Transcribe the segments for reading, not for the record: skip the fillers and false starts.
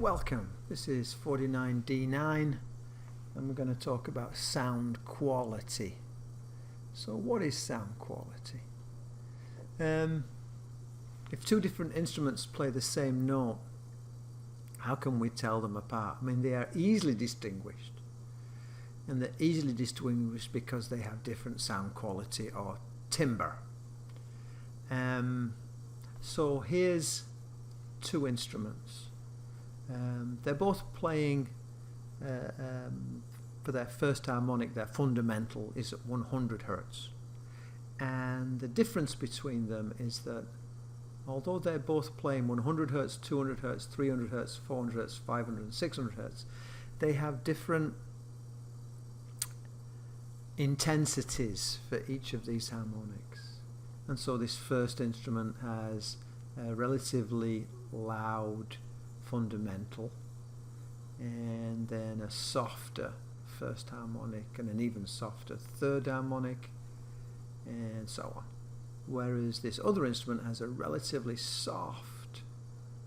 Welcome, this is 49D9 and we're going to talk about sound quality. So what is sound quality? If two different instruments play the same note, how can we tell them apart? I mean, they are easily distinguished, and they're easily distinguished because they have different sound quality or timbre. So here's two instruments. They're both playing for their first harmonic. Their fundamental is at 100 Hertz, and the difference between them is that although they're both playing 100 Hertz, 200 Hertz, 300 Hertz, 400 Hertz, 500 and 600 Hertz, they have different intensities for each of these harmonics. And so this first instrument has a relatively loud fundamental, and then a softer first harmonic, and an even softer third harmonic, and so on. Whereas this other instrument has a relatively soft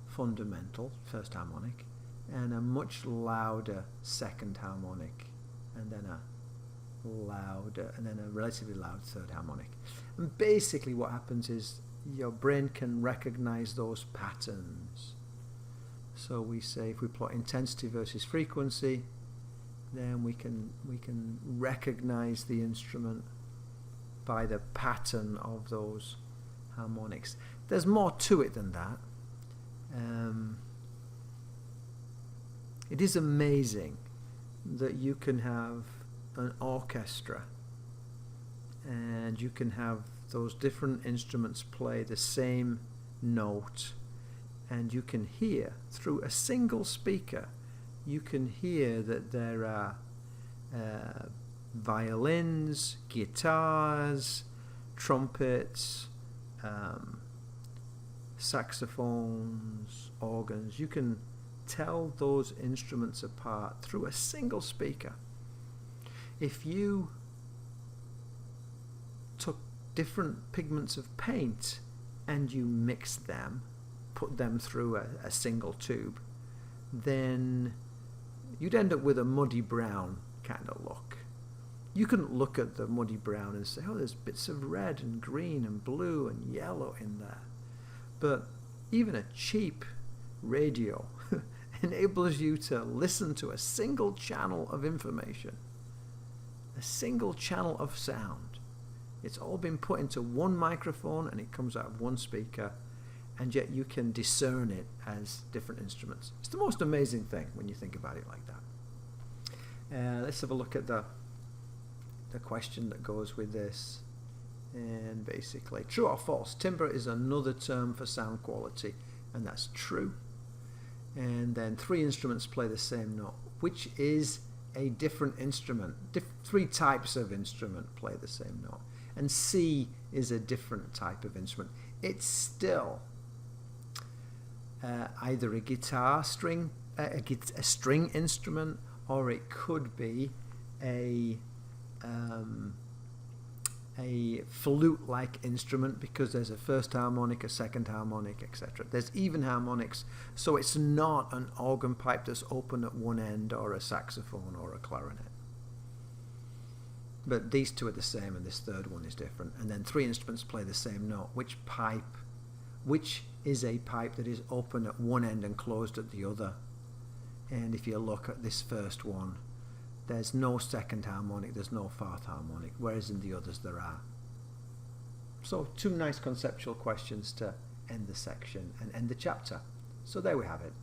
fundamental first harmonic and a much louder second harmonic, and then a relatively loud third harmonic. And basically what happens is your brain can recognize those patterns. So we say, if we plot intensity versus frequency, then we can recognize the instrument by the pattern of those harmonics. There's more to it than that. It is amazing that you can have an orchestra and you can have those different instruments play the same note, and you can hear through a single speaker, you can hear that there are violins, guitars, trumpets, saxophones, organs. You can tell those instruments apart through a single speaker. If you took different pigments of paint and you mixed them, put them through a single tube, then you'd end up with a muddy brown kind of look. You couldn't look at the muddy brown and say, oh, there's bits of red and green and blue and yellow in there. But even a cheap radio enables you to listen to a single channel of information, a single channel of sound. It's all been put into one microphone and it comes out of one speaker, and yet you can discern it as different instruments. It's the most amazing thing when you think about it like that. Let's have a look at the question that goes with this. And basically, true or false, timbre is another term for sound quality, and that's true. And then three instruments play the same note, which is a different instrument. Three types of instrument play the same note, and C is a different type of instrument. It's still either a guitar string, a string instrument, or it could be a flute-like instrument, because there's a first harmonic, a second harmonic, etc. There's even harmonics, so it's not an organ pipe that's open at one end, or a saxophone or a clarinet. But these two are the same, and this third one is different. And then three instruments play the same note. Which is a pipe that is open at one end and closed at the other? And if you look at this first one, there's no second harmonic, there's no fourth harmonic, whereas in the others there are. So two nice conceptual questions to end the section and end the chapter. So there we have it.